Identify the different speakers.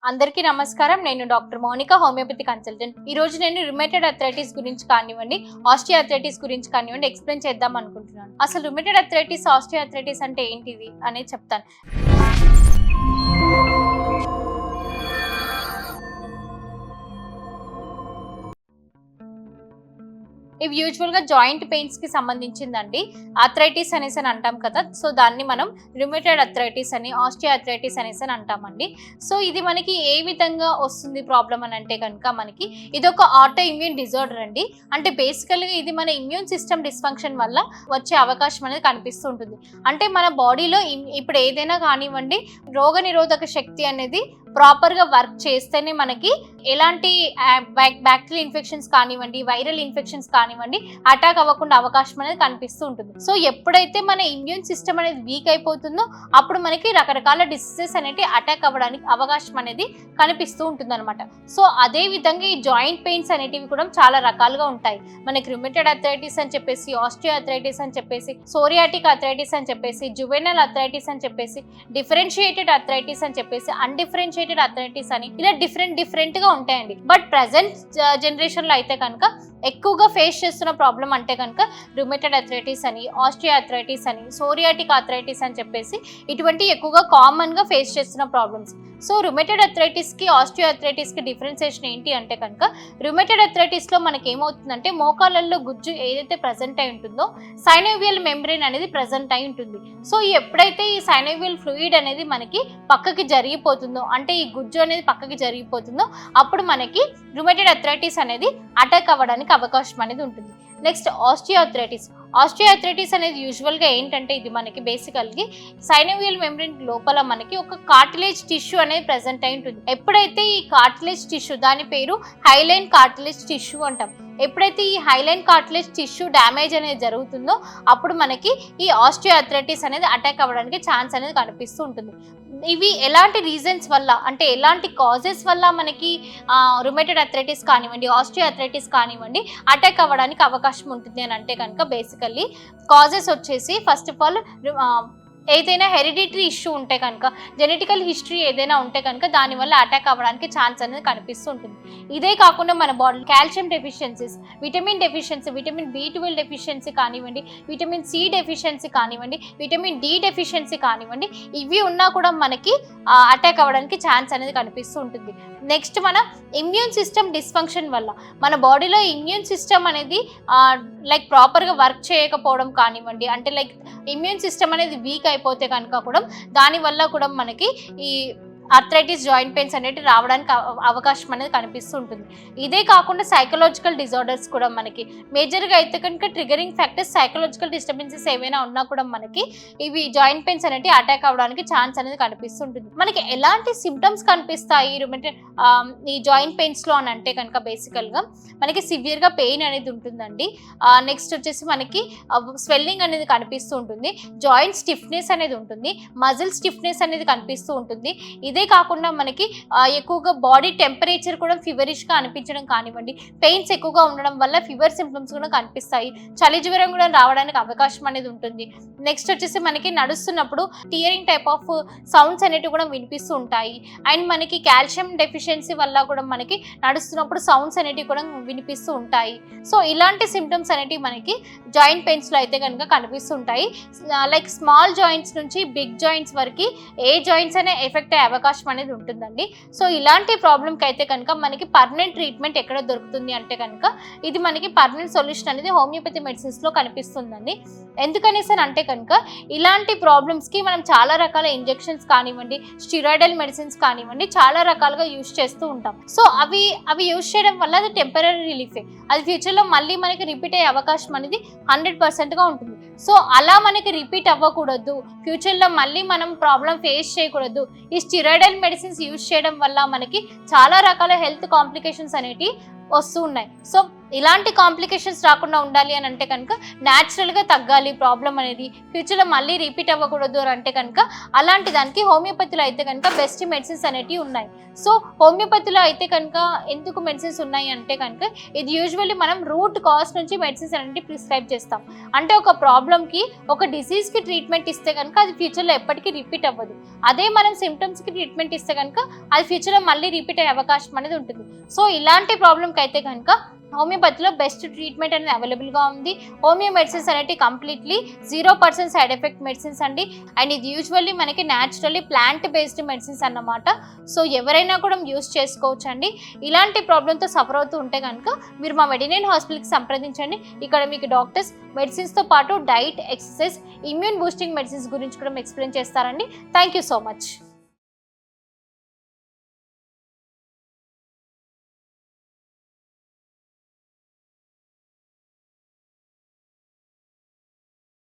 Speaker 1: అందరికీ నమస్కారం. నేను డాక్టర్ మౌనిక, హోమియోపతి కన్సల్టెంట్. ఈ రోజు నేను రుమేటెడ్ ఆర్థరైటిస్ గురించి కానివ్వండి, ఆస్టియో ఆర్థరైటిస్ గురించి కానివ్వండి ఎక్స్ప్లెయిన్ చేద్దాం అనుకుంటున్నాను. అసలు రుమేటెడ్ ఆర్థరైటిస్, ఆస్టియో ఆర్థరైటిస్ అంటే ఏంటిది అనేది చెప్తాను. ఇవి యూజువల్గా జాయింట్ పెయిన్స్ కి సంబంధించిందండి. ఆర్థరైటిస్ అనేసి అని అంటాం కదా, సో దాన్ని మనం రుమేటెడ్ ఆర్థరైటిస్ అని, ఆస్టియో ఆర్థరైటిస్ అనేసి అని అంటామండి. సో ఇది మనకి ఏ విధంగా వస్తుంది ప్రాబ్లం అని అంటే కనుక మనకి ఇది ఒక ఆటో ఇమ్యూన్ డిజార్డర్ అండి. అంటే బేసికల్గా ఇది మన ఇమ్యూన్ సిస్టమ్ డిస్ఫంక్షన్ వల్ల వచ్చే అవకాశం అనేది కనిపిస్తూ ఉంటుంది. అంటే మన బాడీలో ఇప్పుడు ఏదైనా కానివ్వండి, రోగ నిరోధక శక్తి అనేది ప్రాపర్గా వర్క్ చేస్తేనే మనకి ఎలాంటి బ్యాక్టీరియల్ ఇన్ఫెక్షన్స్ కానివ్వండి, వైరల్ ఇన్ఫెక్షన్స్ కానివ్వండి అటాక్ అవ్వకుండా అవకాశం అనేది కనిపిస్తూ ఉంటుంది. సో ఎప్పుడైతే మన ఇమ్యూన్ సిస్టమ్ అనేది వీక్ అయిపోతుందో అప్పుడు మనకి రకరకాల డిసీజెస్ అనేవి అటాక్ అవ్వడానికి అవకాశం అనేది కనిపిస్తూ ఉంటుంది అనమాట. సో అదే విధంగా ఈ జాయింట్ పెయిన్స్ అనేటివి కూడా చాలా రకాలుగా ఉంటాయి. మనకి రుమేటెడ్ ఆర్థరైటిస్ అని చెప్పేసి, ఆస్టియో ఆర్థరైటిస్ అని చెప్పేసి, సోరియాటిక్ ఆర్థరైటిస్ అని చెప్పేసి, జువెనల్ ఆర్థరైటిస్ అని చెప్పేసి, డిఫరెన్షియేటెడ్ ఆర్థరైటిస్ అని చెప్పేసి, అన్డిఫరెన్షియేటెడ్ ఆర్థరైటిస్ అని ఇలా డిఫరెంట్ గా ఉంటాయండి. బట్ ప్రెసెంట్ జనరేషన్ లో అయితే కనుక ఎక్కువగా ఫేస్ చేస్తున్న ప్రాబ్లం అంటే కనుక రుమేటెడ్ ఆర్థరైటిస్ అని, ఆస్టియో ఆర్థరైటిస్ అని, సోరియాటిక్ ఆర్థరైటిస్ అని చెప్పేసి ఇటువంటి ఎక్కువగా కామన్ గా ఫేస్ చేస్తున్న ప్రాబ్లమ్స్. సో రుమేటెడ్ ఆర్థరైటిస్ కి, ఆస్టియో ఆర్థరైటిస్ కి డిఫరెన్సియేషన్ ఏంటి అంటే కనుక రుమేటెడ్ ఆర్థరైటిస్ లో మనకి ఏమవుతుందంటే మోకాళ్ళల్లో గుజ్జు ఏదైతే ప్రెసెంట్ అయి ఉంటుందో సైనోవియల్ మెంబ్రెయిన్ అనేది ప్రెసెంట్ అయి ఉంటుంది. సో ఎప్పుడైతే ఈ సైనోవియల్ ఫ్లూయిడ్ అనేది మనకి పక్కకి జరిగిపోతుందో, అంటే ఈ గుజ్జు అనేది పక్కకి జరిగిపోతుందో అప్పుడు మనకి రుమేటెడ్ ఆర్థరైటిస్ అనేది అటాక్ అవ్వడానికి అవకాశం అనేది ఉంటుంది. Next osteo arthritis. Osteo arthritis అనేది యూజువల్గా ఏంటంటే ఇది మనకి బేసికల్గా సైనోవియల్ మెంబ్రెయిన్ లోపల మనకి ఒక కార్టిలేజ్ టిష్యూ అనేది ప్రెసెంట్ అయి ఉంటుంది. ఎప్పుడైతే ఈ కార్టిలేజ్ టిష్యూ, దాని పేరు హైలైన్ కార్టిలేజ్ టిష్యూ అంటాం, ఎప్పుడైతే ఈ హైలైన్ కార్టిలేజ్ టిష్యూ డ్యామేజ్ అనేది జరుగుతుందో అప్పుడు మనకి ఈ ఆస్టియో ఆర్థరైటిస్ అనేది అటాక్ అవ్వడానికి ఛాన్స్ అనేది కనిపిస్తూ ఉంటుంది. ఇవి ఎలాంటి రీజన్స్ వల్ల, అంటే ఎలాంటి కాజెస్ వల్ల మనకి రుమేటెడ్ ఆర్థరైటిస్ కానివ్వండి, ఆస్టియో ఆర్థరైటిస్ కానివ్వండి అటాక్ అవ్వడానికి అవకాశం ఉంటుంది అని అంటే కనుక బేసికల్లీ కాజెస్ వచ్చేసి ఫస్ట్ ఆఫ్ ఆల్ ఏదైనా హెరిడిటరీ ఇష్యూ ఉంటే కనుక, జెనెటికల్ హిస్టరీ ఏదైనా ఉంటే కనుక దానివల్ల అటాక్ అవ్వడానికి ఛాన్స్ అనేది కనిపిస్తూ ఉంటుంది. ఇదే కాకుండా మన బాడీలో calcium deficiencies, vitamin deficiency, vitamin B12 deficiency కానివ్వండి, విటమిన్ C డెఫిషియన్సీ కానివ్వండి, విటమిన్ D డెఫిషియన్సీ కానివ్వండి, ఇవి ఉన్నా కూడా మనకి అటాక్ అవ్వడానికి ఛాన్స్ అనేది కనిపిస్తూ ఉంటుంది. నెక్స్ట్ మన ఇమ్యూన్ సిస్టమ్ డిస్ఫంక్షన్ వల్ల మన బాడీలో ఇమ్యూన్ సిస్టమ్ అనేది లైక్ ప్రాపర్గా వర్క్ చేయకపోవడం కానివ్వండి, అంటే లైక్ ఇమ్యూన్ సిస్టమ్ అనేది వీక్ అయిపోతే కనుక కూడా దానివల్ల కూడా మనకి ఈ ఆర్థరైటిస్, జాయింట్ పెయిన్స్ అనేవి రావడానికి అవకాశం అనేది కనిపిస్తూ ఉంటుంది. ఇదే కాకుండా సైకలాజికల్ డిజార్డర్స్ కూడా మనకి మేజర్గా అయితే కనుక ట్రిగరింగ్ ఫ్యాక్టర్స్ సైకలాజికల్ డిస్టర్బెన్సెస్ ఏవైనా ఉన్నా కూడా మనకి ఇవి జాయింట్ పెయిన్స్ అనేవి అటాక్ అవ్వడానికి ఛాన్స్ అనేది కనిపిస్తుంటుంది. మనకి ఎలాంటి సిమ్టమ్స్ కనిపిస్తాయి ఈ జాయింట్ పెయిన్స్లో అని అంటే కనుక బేసికల్గా మనకి సివియర్గా పెయిన్ అనేది ఉంటుందండి. నెక్స్ట్ వచ్చేసి మనకి స్వెల్లింగ్ అనేది కనిపిస్తూ ఉంటుంది, జాయింట్ స్టిఫ్నెస్ అనేది ఉంటుంది, మజిల్ స్టిఫ్నెస్ అనేది కనిపిస్తూ ఉంటుంది. ఇదే కాకుండా మనకి ఎక్కువగా బాడీ టెంపరేచర్ కూడా ఫీవరిష్గా అనిపించడం కానివ్వండి, పెయిన్స్ ఎక్కువగా ఉండడం వల్ల ఫీవర్ సింప్టమ్స్ కూడా కనిపిస్తాయి, చలి జ్వరం కూడా రావడానికి అవకాశం అనేది ఉంటుంది. నెక్స్ట్ వచ్చేసి మనకి నడుస్తున్నప్పుడు టియరింగ్ టైప్ ఆఫ్ సౌండ్స్ అనేవి కూడా వినిపిస్తూ ఉంటాయి. అండ్ మనకి కాల్షియం డెఫిషియన్సీ వల్ల కూడా మనకి నడుస్తున్నప్పుడు సౌండ్స్ అనేవి కూడా వినిపిస్తూ ఉంటాయి. సో ఇలాంటి సిమ్టమ్స్ అనేవి మనకి జాయింట్ పెయిన్స్లో అయితే కనుక కనిపిస్తుంటాయి. లైక్ స్మాల్ జాయింట్స్ నుంచి బిగ్ జాయింట్స్ వరకు ఏ జాయింట్స్ అనే ఎఫెక్ట్ అయ్యే అవకాశం అనేది ఉంటుందండి. సో ఇలాంటి ప్రాబ్లంకి అయితే కనుక మనకి పర్మనెంట్ ట్రీట్మెంట్ ఎక్కడ దొరుకుతుంది అంటే కనుక ఇది మనకి పర్మనెంట్ సొల్యూషన్ అనేది హోమియోపతి మెడిసిన్స్లో కనిపిస్తుందండి. ఎందుకనేసి అంటే కనుక ఇలాంటి ప్రాబ్లమ్స్కి మనం చాలా రకాల ఇంజెక్షన్స్ కానివ్వండి, స్టిరాయిడల్ మెడిసిన్స్ కానివ్వండి చాలా రకాలుగా యూజ్ చేస్తూ ఉంటాం. సో అవి యూజ్ చేయడం వల్ల అది టెంపరీ రిలీఫే, అది ఫ్యూచర్లో మళ్ళీ మనకి రిపీట్ అయ్యే అవకాశం అనేది 100%గా ఉంటుంది. సో అలా మనకి రిపీట్ అవ్వకూడదు, ఫ్యూచర్లో మళ్ళీ మనం ప్రాబ్లం ఫేస్ చేయకూడదు, ఈ స్టిరాయిడల్ మెడిసిన్స్ యూజ్ చేయడం వల్ల మనకి చాలా రకాల హెల్త్ కాంప్లికేషన్స్ అనేవి వస్తూ ఉన్నాయి. సో ఇలాంటి కాంప్లికేషన్స్ రాకుండా ఉండాలి అని అంటే కనుక న్యాచురల్గా తగ్గాలి ప్రాబ్లం అనేది, ఫ్యూచర్లో మళ్ళీ రిపీట్ అవ్వకూడదు అని అంటే కనుక అలాంటి దానికి హోమియోపతిలో అయితే కనుక బెస్ట్ మెడిసిన్స్ అనేటివి ఉన్నాయి. సో హోమియోపతిలో అయితే కనుక ఎందుకు మెడిసిన్స్ ఉన్నాయి అంటే కనుక ఇది యూజువల్లీ మనం రూట్ కాజ్ నుంచి మెడిసిన్స్ అనేవి ప్రిస్క్రైబ్ చేస్తాం. అంటే ఒక ప్రాబ్లమ్కి ఒక డిసీజ్కి ట్రీట్మెంట్ ఇస్తే కనుక అది ఫ్యూచర్లో ఎప్పటికీ రిపీట్ అవ్వదు. అదే మనం సిమ్టమ్స్కి ట్రీట్మెంట్ ఇస్తే కనుక అది ఫ్యూచర్లో మళ్ళీ రిపీట్ అయ్యే అవకాశం అనేది ఉంటుంది. సో ఇలాంటి ప్రాబ్లంకి అయితే కనుక హోమియోపతిలో బెస్ట్ ట్రీట్మెంట్ అనేది అవైలబుల్గా ఉంది. హోమియో మెడిసిన్స్ అనేవి కంప్లీట్లీ 0% సైడ్ ఎఫెక్ట్ మెడిసిన్స్ అండి. అండ్ ఇది యూజువల్లీ మనకి న్యాచురల్లీ ప్లాంట్ బేస్డ్ మెడిసిన్స్ అన్నమాట. సో ఎవరైనా కూడా యూస్ చేసుకోవచ్చు అండి. ఇలాంటి ప్రాబ్లంతో సఫర్ అవుతూ ఉంటే కనుక మీరు మా మెడినైన్ హాస్పిటల్కి సంప్రదించండి. ఇక్కడ మీకు డాక్టర్స్ మెడిసిన్స్తో పాటు diet, exercise, immune boosting medicines గురించి కూడా ఎక్స్ప్లెయిన్ చేస్తారండి. Thank you so much.